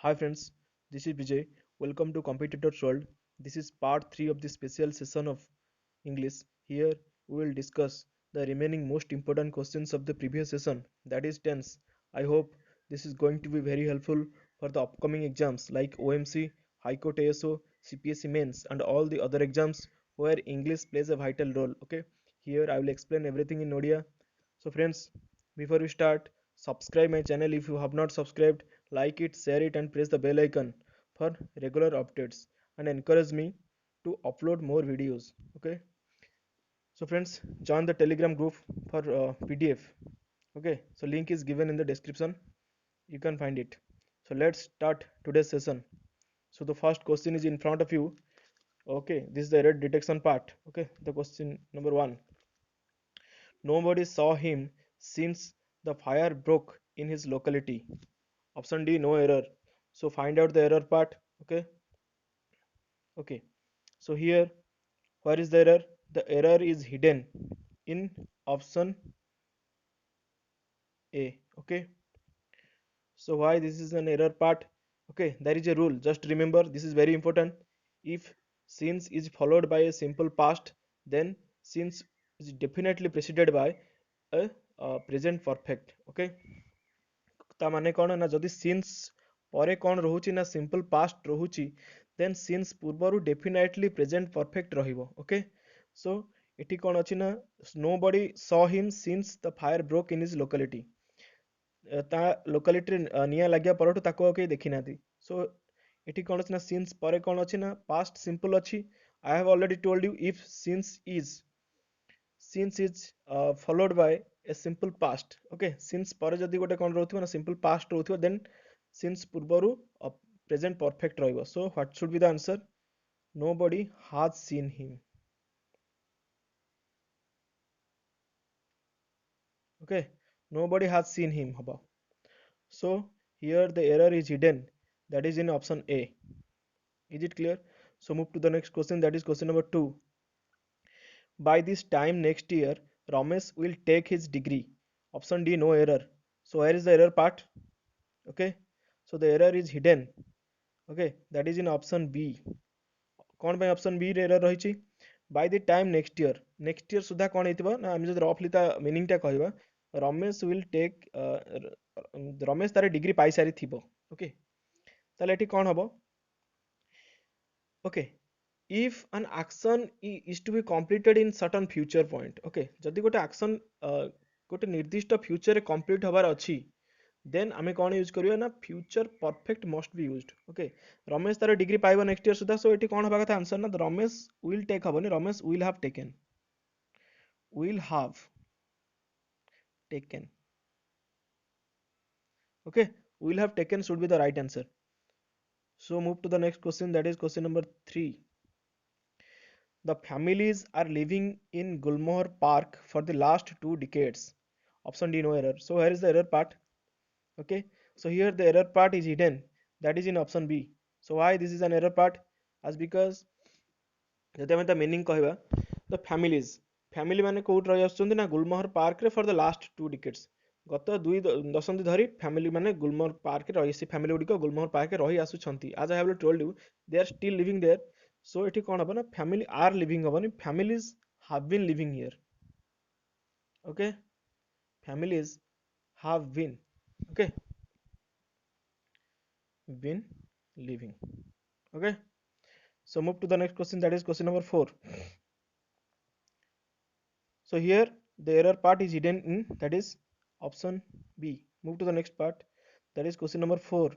Hi friends, this is Vijay. Welcome to Competitor's World. This is part 3 of the special session of English. Here we will discuss the remaining most important questions of the previous session, that is tense. I hope this is going to be very helpful for the upcoming exams like OMC, High Court ASO, CPSC Mains and all the other exams where English plays a vital role. Okay, here I will explain everything in Odia. So friends, before we start, subscribe my channel if you have not subscribed, like it, share it and press the bell icon for regular updates and encourage me to upload more videos. Okay, so friends, join the Telegram group for PDF. Okay, so link is given in the description, you can find it. So let's start today's session. So the first question is in front of you. Okay, this is the error detection part. Okay, the question number 1: nobody saw him since the fire broke in his locality. Option D, no error. So find out the error part. Okay, okay. So here, where is the error? The error is hidden in option A. Okay. So why this is an error part? Okay, there is a rule. Just remember, this is very important. If since is followed by a simple past, then since is definitely preceded by a present perfect. Okay. ତା ମାନେ କଣ ନା ଯଦି since ପରେ କଣ ରହୁଛି ନା simple past ରହୁଛି ଦେନ୍ ସିନ୍ସ ପୂର୍ବରୁ ଡେଫିନାଇଟଲି ପ୍ରେଜେଣ୍ଟ ପରଫେକ୍ଟ ରହିବ ଓକେ ସୋ ଏଠି କଣ ଅଛି ନା nobody saw him since the fire broke in his locality ତା ଲୋକାଲିଟିରେ ନିଆଁ ଲାଗିବା ପରଠୁ ତାକୁ ଆଉ କେହି ଦେଖିନାହାନ୍ତି ସୋ ଏଠି କଣ ଅଛି ନା ସିନ୍ସ ପରେ କଣ ଅଛି ନା ପାଷ୍ଟ ସିମ୍ପଲ ଅଛି I have already told you if since is followed by a simple past okay since ପରେ ଯଦି ଗୋଟେ କଣ ରହୁଥିବ ନା simple past ରହୁଥିବ then since ପୂର୍ବରୁ present perfect ରହିବ so what should be the answer nobody has seen him okay nobody has seen him haba so here the error is hidden that is in option A is it clear so move to the next question that is question number 2 by this time next year Ramesh will take his degree option D no error so where is the error part okay so the error is hidden okay that is in option B कौन ପାଇଁ option B ରେ error ରହିଛି by the time next year ସୁଦ୍ଧା କଣ ହେଇଥିବ ନା ଆମେ ଯଦି ରଫଲି ତା ମିନିଂ ଟା କହିବା ରମେଶ will take ରମେଶ ତାର ଡିଗ୍ରୀ ପାଇସାରିଥିବ ଓକେ ତାହେଲେ ଏଠି କଣ ହବ okay if an action is to be completed in certain future point okay ଯଦି ଗୋଟେ action ଗୋଟେ ନିର୍ଦ୍ଦିଷ୍ଟ future ରେ complete ହବାର ଅଛି then ଆମେ କଣ ୟୁଜ କରିବା ନା future perfect must be used okay Ramesh ତାର ଡିଗ୍ରୀ ପାଇବ ନେକ୍ସଟ ଇୟର ସୁଦ୍ଧା ସୋ ଏଠି କଣ ହବା କଥା ଆନ୍ସର ନା ରମେଶ will take ହବନି Ramesh will have taken okay will have taken should be the right answer so move to the next question that is question number 3 the families are living in Gulmohar Park for the last 2 decades. Option D, no error. So here is the error part. Okay. So here the error part is hidden. That is in option B. So why this is an error part? As because ଯଦି ଆମେ ତା meaning କହିବା the families family ମାନେ କୋଉଠି ରହି ଆସୁଛନ୍ତି ନା ଗୁଲମୋହର ପାର୍କରେ ଫର ଦ ଲାଷ୍ଟ 2 decades ଗତ ଦୁଇ ଦଶନ୍ଧି ଧରି ଫ୍ୟାମିଲି ମାନେ ଗୁଲମୋହର ପାର୍କରେ ରହି ସେ ଫ୍ୟାମିଲି ଗୁଡ଼ିକ ଗୁଲମୋହର ପାର୍କରେ ରହି ଆସୁଛନ୍ତି as I have told you they are still living there so ଏଠି କଣ ହବ ନା ଫ୍ୟାମିଲି are living ହବନି families have been living here okay families have okay been living okay so move to the next question that is question number 4 so here the error part is hidden in that is option B. Move to the next part that is question number 4.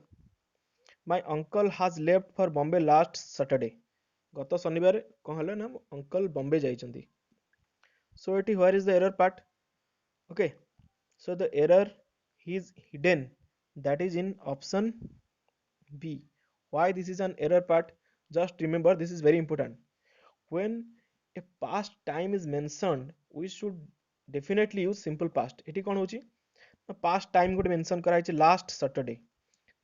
My uncle has left for Bombay last Saturday. ଗତ ଶନିବାର କଣ ହେଲା ନା uncle Bombay ଯାଇଛନ୍ତି. So ଏଠି where is the error part? Okay. So the error is hidden that is in option B. Why this is an error part? Just remember this is very important. When a past time is mentioned we should definitely use simple past ଏଠି କଣ ହଉଛି ନା past time ଗୋଟେ mention କରାଯାଇଛି last Saturday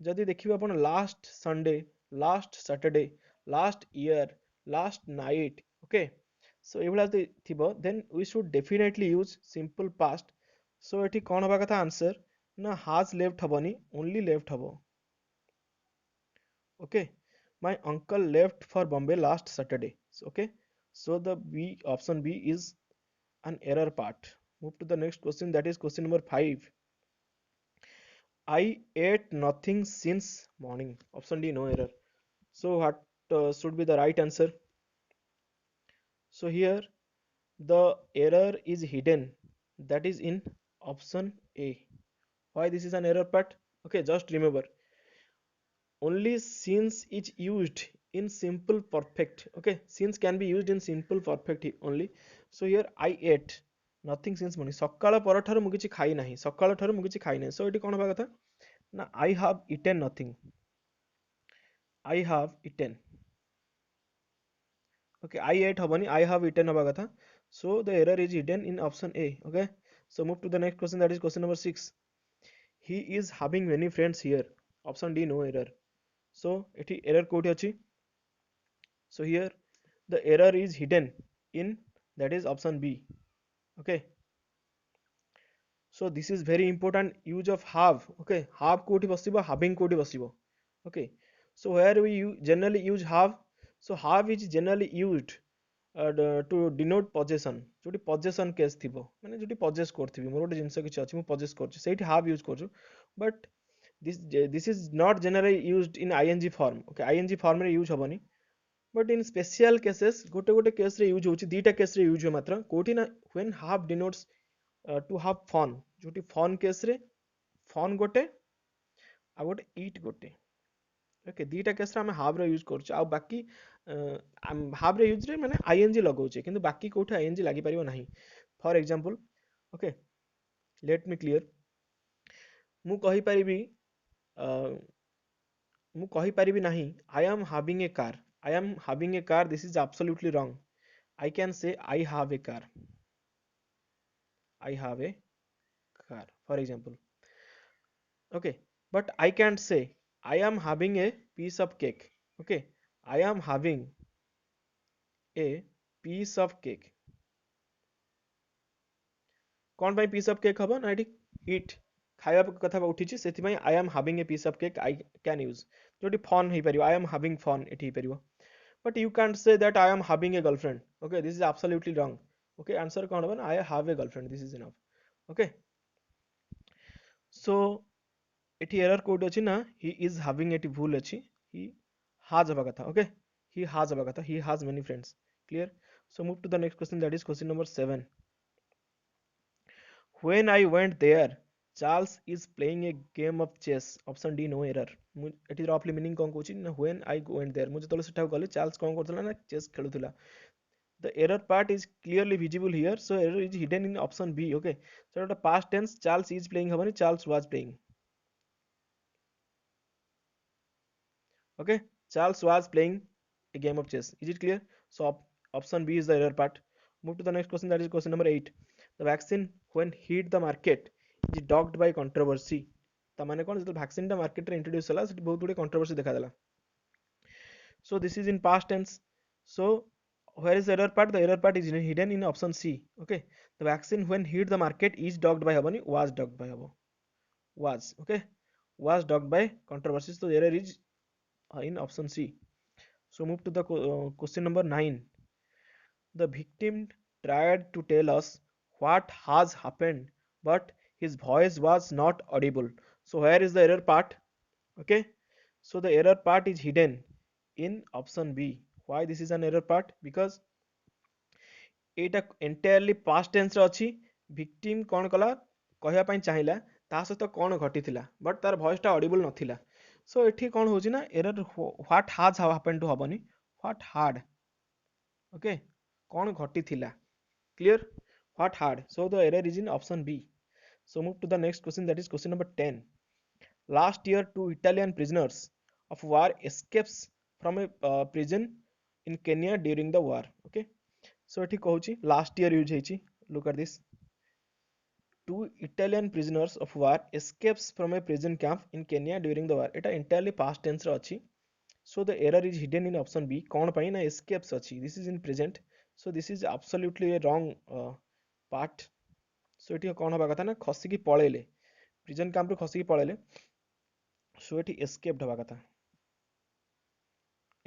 ଯଦି ଦେଖିବେ ଆପଣ last Sunday last Saturday last year last night okay so ଏଇଭଳିଆ ଯଦି ଥିବ then we should definitely use simple past so ଏଠି କଣ ହବା କଥା answer ନା has left ହବନି only left ହବ Okay, my uncle left for Bombay last Saturday. So, okay, so the B option B is an error part. Move to the next question, that is question number 5. I ate nothing since morning. Option D, no error. So what should be the right answer? So here the error is hidden. That is in option A. Why this is an error part? Okay, just remember only since is used in simple perfect. Okay, since can be used in simple perfect only. So here I ate nothing since morning. ସକାଳ ପରଠାରୁ ମୁଁ କିଛି ଖାଇ ନାହିଁ. ସକାଳ ଠାରୁ ମୁଁ କିଛି ଖାଇ ନାହିଁ. So ଏଠି କ'ଣ ହବା କଥା ନା I have eaten nothing. I have eaten. Okay, I ate habani, I have eaten haba katha. So the error is hidden in option A. Okay, so move to the next question, that is question number 6. He is having many friends here. Option D, no error. So ethi error koti achi. So here the error is hidden in, that is option B. Okay, so this is very important use of have. Okay, have koti basibo, having koti basibo. Okay, so where we generally use have, so have is generally used to denote possession. जोटी possession case थिबो माने जोटी possess करथिबी मोर गोटे जिंस किछि अछि मु possess करछि सेठी have use करछु, but this is not generally used in ing form. Okay, ing form रे use हबनी, but in special cases गोटे गोटे केस रे यूज होछि, दीटा केस रे यूज हो मात्र कोठी ना when have denotes to have fun, जोटी fun case रे fun गोटे आ गोटे eat गोटे. ओके, दीटा केस रे हम हाव रे यूज करछु आ बाकी हाव रे यूज रे माने आईएनजी लगाउछे किंतु बाकी कोठे आईएनजी लागि परिबो नाही. For example, okay, let me clear. मु कहि परिबी मु कहि परिबी नाही I am having a car. I am having a car, this is absolutely wrong. I can say I have a car. I have a car for example. Okay, but I can't say I am having a piece of cake. Okay, I am having a piece of cake. कौन भाई piece of cake हबो ना एठी eat खाଇବା କଥା उठिछि सेथिପାଇଁ I am having a piece of cake I can use जोटी fun हेइ परिबो. I am having fun एठी हेइ परिबो, but you can't say that I am having a girlfriend. Okay, this is absolutely wrong. Okay, answer कौन हबो ना I have a girlfriend, this is enough. Okay, so एठी error code अछि ना he is having एठी भूल अछि, he has हबा कथा. Okay, he has हबा कथा, he has many friends. Clear? So move to the next question, that is question number 7. When I went there, Charles is playing a game of chess. Option D, no error. एठी रफली meaning कोन कहूची ना when I went there मु जतले सेठा गले Charles कोन करथला ना chess खेलुथला. The error part is clearly visible here, so error is hidden in option B. Okay, so the past tense Charles is playing habani, Charles was playing. Okay, Charles was playing a game of chess. Is it clear? So option B is the error part. Move to the next question, that is question number 8. The vaccine when hit the market is dogged by controversy. ता माने कोन जत vaccine टा market रे introduce होला सेठी बहुत गुडे controversy देखा देला. So this is in past tense. So where is the error part? The error part is hidden in option C. Okay, the vaccine when hit the market is dogged by habani, was dogged by habo. Was, okay, was dogged by controversy. So the error is in option C. So move to the question number 9. The victim tried to tell us what has happened, but his voice was not audible. So where is the error part? Okay, so the error part is hidden in option B. Why this is an error part? Because Etah entirely past tense रे अछि. Victim कोन कला कहया पई चाहिला ता सहित कोन घटिथिला, but तार वॉइस टा ऑडिबल नथिला. सो एठी कोन होची ना error what has happened to हबनी, व्हाट हैड. ओके, कोन घटिथिला. Clear? What had. So the error is in option B. So move to the next question, that is question number 10. Last year, two Italian prisoners of war escapes from a prison in Kenya during the war. Okay, so एठी कहूची last year use ହେଇची. Look at this. Two Italian prisoners of war escapes from a prison camp in Kenya during the war. Etah entirely past tense रे अछि. So the error is hidden in option B. कौन ପାଇଁ ना escapes अछि. This is in present. So this is absolutely a wrong part. So एठी कौन हबा कथा ना खसिकी पळेले, प्रिजन कैंप रे खसिकी पळेले. So एठी escaped हबा कथा.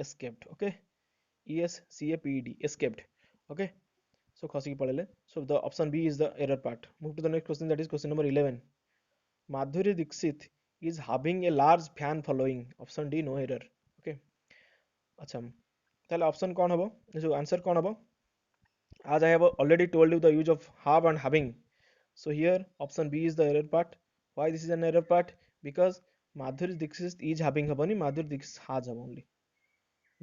escaped. Okay, escaped, escaped. Okay, so khasi padele. So the option B is the error part. Move to the next question, that is question number 11. Madhuri Dixit is having a large fan following. Option D, no error. Okay, अच्छा তাহলে option কোন হবো, जो answer কোন হবো? As I have already told you the use of have and having. So here option B is the error part. Why this is an error part? Because Madhuri Dixit is having hବନି, Madhuri Dixit has ହବ only.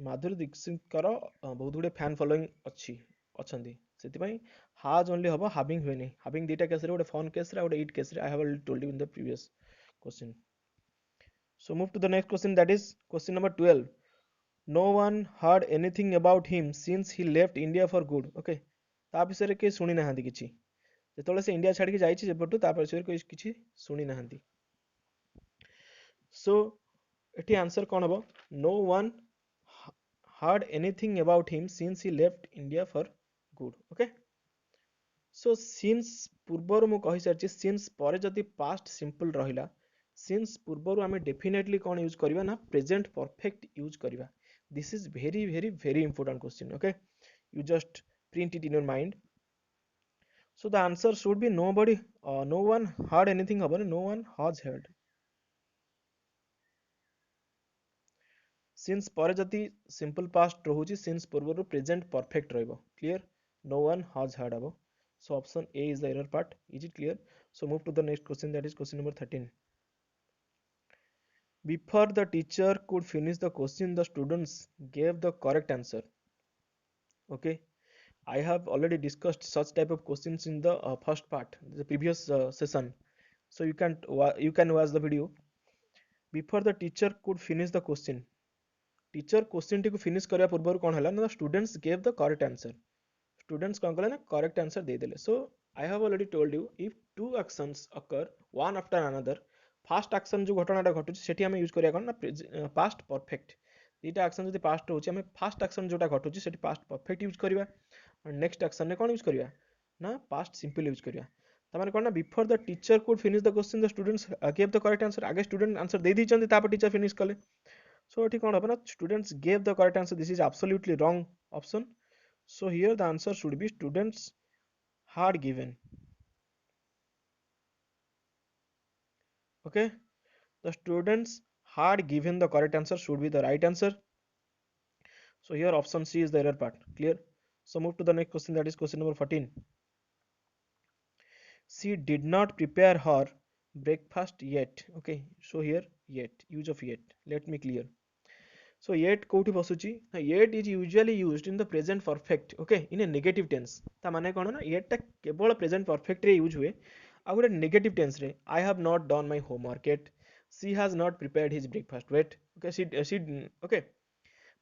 Madhuri Dixitଙ୍କର ବହୁତ ଗୁଡେ fan following ଅଛନ୍ତି, ସେଥିପାଇଁ has only ହବ, having ହୁଏନି. Having ଦିଟା କେସରେ, ଗୋଟେ fun କେସରେ ଆଉ ଗୋଟେ it କେସରେ. I have already told you in the previous question. So move to the next question, that is question number 12. No one heard anything about him since he left India for good. Okay, ତା ବିଷୟରେ କେହି ଶୁଣି ନାହାନ୍ତି କିଛି, ଯେତେବେଳେ ସେ India ଛାଡ଼ିକି ଯାଇଛି ସେପଟୁ ତା ବିଷୟରେ କେହି କିଛି ଶୁଣି ନାହାନ୍ତି. So ଏଠି ଆନ୍ସର କ'ଣ ହବ? No one heard anything about him since he left India for good. Okay, so since ପୂର୍ବରୁ ମୁଁ କହିସାରିଛି, since ପରେ ଯଦି past simple ରହିଲା, since ପୂର୍ବରୁ ଆମେ definitely କ'ଣ ୟୁଜ୍ କରିବା ନା present perfect ୟୁଜ୍ କରିବା. This is very very very important question. Okay, you just print it in your mind. So the answer should be nobody, no one heard anything about it, no one has heard. Since ପରେ ଯଦି simple past ରହୁଛି, since ପୂର୍ବରୁ present perfect ରହିବ. Clear? No one has heard ହବ. So option A is the error part. Is it clear? So move to the next question, that is question number 13. Before the teacher could finish the question, the students gave the correct answer. Okay, I have already discussed such type of questions in the first part, the previous session. So you can watch the video. Before the teacher could finish the question, teacher question T को finish କରିବା ପୂର୍ବରୁ କ'ଣ ହେଲା ନା, students gave the correct answer. Students କ'ଣ କଲେ ନା correct answer ଦେଇଦେଲେ. So I have already told you, if two actions occur one after another, first action जो घटनाटा घटुଛି ସେଠି ଆମେ यूज କରିବା କ'ଣ ନା past perfect. ଦୁଇଟା action ଯଦି past ରହୁଛି, ଆମେ first action ଯୋଉଟା ଘଟୁଛି ସେଠି past perfect यूज କରିବା, next action ରେ କ'ଣ यूज କରିବା ନା past simple यूज କରିବା. ତାମାନେ କ'ଣ ନା before the teacher could finish the question, the students gave the correct answer. ଆगे student answer ଦେଇ ଦେଇଛନ୍ତି, ତାପରେ teacher finish କଲେ. So ଏଠି କ'ଣ ହବ ନା students gave the correct answer. This is absolutely wrong option. So here the answer should be students had given. Okay, the students had given the correct answer should be the right answer. So here option C is the error part. Clear? So move to the next question, that is question number 14. She did not prepare her breakfast yet. Okay, so here yet, use of yet, let me clear. So yet କୋଉଠି ବସୁଛି ନା, yet is usually used in the present perfect. Okay, in a negative tense. ତା ମାନେ କ'ଣ ନା yet ଟା କେବଳ present perfect ରେ ୟୁଜ୍ ହୁଏ, ଆଉ ଗୋଟେ negative tense ରେ. I have not done my homework yet. She has not prepared his breakfast yet. Okay, she okay,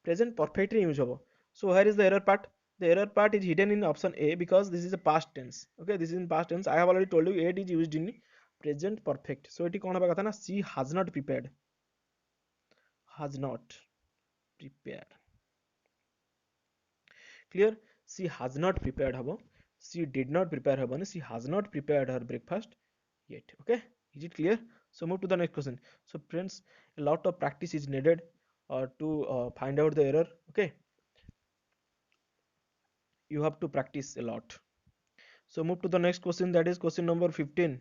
present perfect ରେ ୟୁଜ୍ ହବ. So here is the error part. The error part is hidden in option A because this is a past tense. Okay, this is in past tense. I have already told you yet is used in present perfect. So ଏଠି କ'ଣ ହବା କଥା ନା, she has not prepared, has not prepared. Clear? She has not prepared habo, she did not prepare habani, she has not prepared her breakfast yet. Okay, is it clear? So move to the next question. So friends, a lot of practice is needed to find out the error. Okay, you have to practice a lot. So move to the next question, that is question number 15.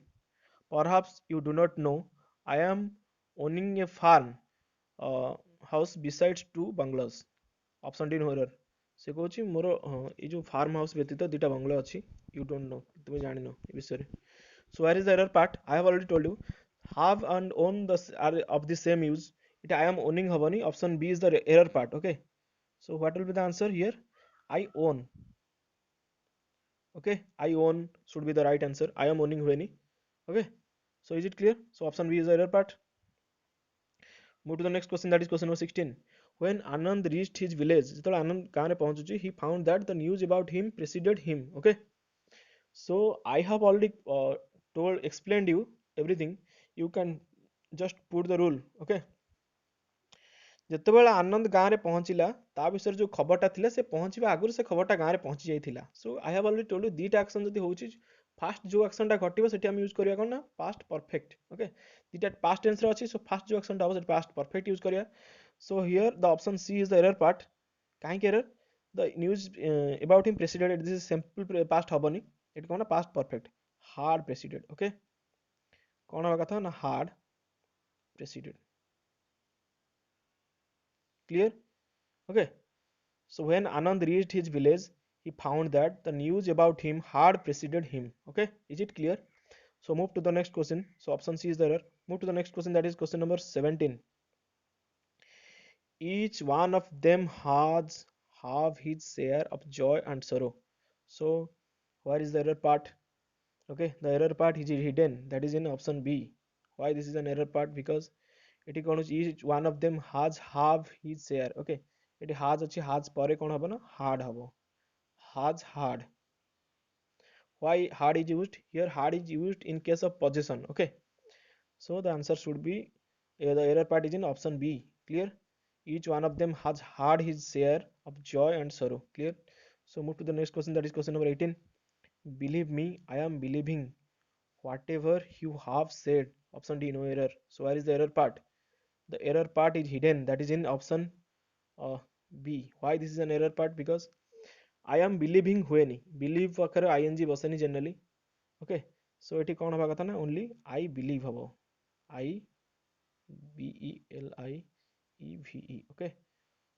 Perhaps you do not know, I am owning a farm house besides two bungalows. Option D, no error. ସେ କହୁଛି ମୋର ଏଇ ଯୋଉ farm house ବ୍ୟତୀତ ଦିଟା ବଙ୍ଗଳା ଅଛି. You don't know, ତୁମେ ଜାଣିନ ଏ ବିଷୟରେ. So where is the error part? I have already told you, have and own the are of the same use. It I am owning ହବନି. Option B is the error part. Okay, so what will be the answer here? I own. Okay, I own should be the right answer. I am owning हुएନି. Okay, so is it clear? So option B is the error part. Move to the next question, that is question number 16. When Anand reached his village, ଯେତେବେଳେ ଆନନ୍ଦ ଗାଁରେ ପହଞ୍ଚୁଛି, he found that the news about him preceded him. Okay, so I have already explained you everything. You can just put the rule. Okay, ଯେତେବେଳେ ଆନନ୍ଦ ଗାଁରେ ପହଞ୍ଚିଲା, ତା ବିଷୟରେ ଯୋଉ ଖବରଟା ଥିଲା, ସେ ପହଞ୍ଚିବା ଆଗରୁ ସେ ଖବରଟା ଗାଁରେ ପହଞ୍ଚି ଯାଇଥିଲା. So I have already told you, ଦିଟା action ଯଦି ହଉଛି, ଫାଷ୍ଟ ଯୋଉ ଆକ୍ସନଟା ଘଟିବ ସେଠି ଆମେ ୟୁଜ୍ କରିବା କ'ଣ ନା ପାଷ୍ଟ ପରଫେକ୍ଟ. ଓକେ, ଦୁଇଟା ପାଷ୍ଟ ଟେନ୍ସରେ ଅଛି, ସୋ ଫାଷ୍ଟ ଯୋଉ ଆକ୍ସନଟା ହବ ସେଠି ପାଷ୍ଟ ପରଫେକ୍ଟ ୟୁଜ୍ କରିବା. So here the option C is the error part. Kahinki error? The news about him preceded. This is simple past habani. It कौन past perfect. Hard preceded. Okay. कौन होगा था ना hard preceded. Clear? Okay. So when Anand reached his village, he found that the news about him had preceded him. Okay. Is it clear? So move to the next question. So option C is the error. Move to the next question. That is question number 17. Each one of them has have his share of joy and sorrow. So where is the error part? Okay, the error part is hidden. That is in option B. Why this is an error part? Because it is each one of them has have his share. Okay, it has अच्छी has ପରେ कौन हबो ना hard हबो. Has hard. Why hard is used? Here hard is used in case of possession. Okay, so the answer should be the error part is in option B. Clear? Each one of them has had his share of joy and sorrow. Clear? So move to the next question. That is question number 18. Believe me, I am believing whatever you have said. Option D, no error. So where is the error part? The error part is hidden. That is in option uh, B. Why this is an error part? Because I am believing हुएनी. Believe पाखरे ing बसेनी generally. Okay. So eighty कौन हवा कथा ना only I believe हबो. I BELIEVE. Okay.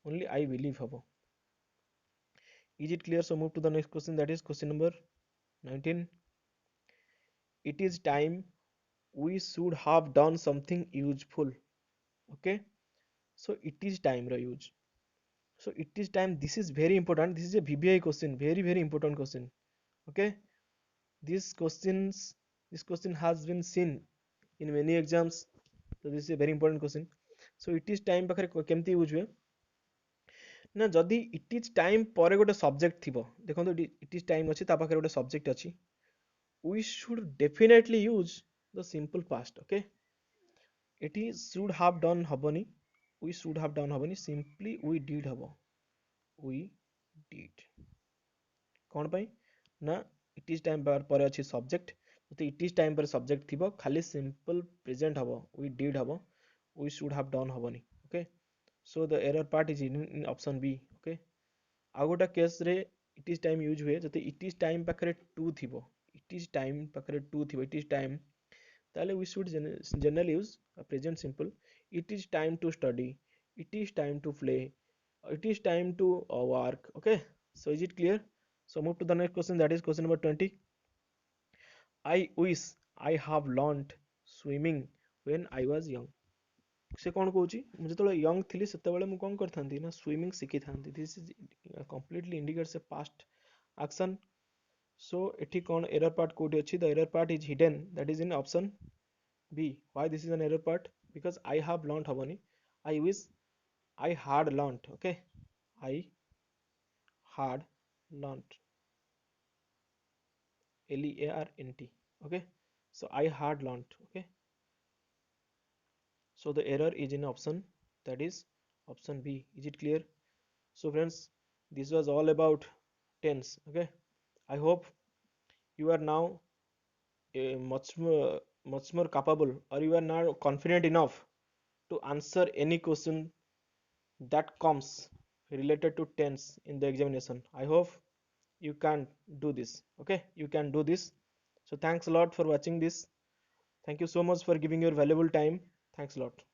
Only I believe habo. Is it clear? So move to the next question. That is question number 19. It is time we should have done something useful. Okay. So it is time use. So it is time. This is very important. This is a VBI question. Very very important question. Okay. This questions this question has been seen in many exams. So this is a very important question. So it is time पाखरे केमती use हुए ना जदि it is time पर गोटे subject थी देखो it is time अच्छी पाखे गोटे सब्जेक्ट अच्छी we should definitely use the simple past okay एटी शुड हाव डन हबनी वी शुड हाव डन हबनी सिंपली वी डिड हब वी डिड कौन पाई ना इट इज टाइम पर अच्छी सब्जेक्ट तो इट इज टाइम पर सब्जेक्ट थी खाली सिंपल प्रेजेंट हब वी डिड हब वी शुड हाव डन हबनी okay so the error part is in option B okay आउ गोटे केस रे इट इज टाइम यूज हुए जते इट इज टाइम पाखरे टू थिबो इट इज टाइम पाखरे टू थिबो इट इज टाइम ताले we should generally use present simple it is time to study it is time to play it is time to work okay so is it clear so move to the next question that is question number 20 I wish I have learned swimming when I was young से कौन कौच मुझे जो young थी से कौन करती ना swimming शिखी था this is completely indicates a past action so एठी कौन एरर पार्ट कोडी अच्छी the error part is hidden that is in option B why this is an error part because I have learned हबनी I wish I had learned okay I had learned LEARNT okay so I hard learned okay so the error is in option that is option B is it clear so friends this was all about tense okay I hope you are now much more capable or you are now confident enough to answer any question that comes related to tense in the examination I hope you can do this okay you can do this so thanks a lot for watching this thank you so much for giving your valuable time thanks a lot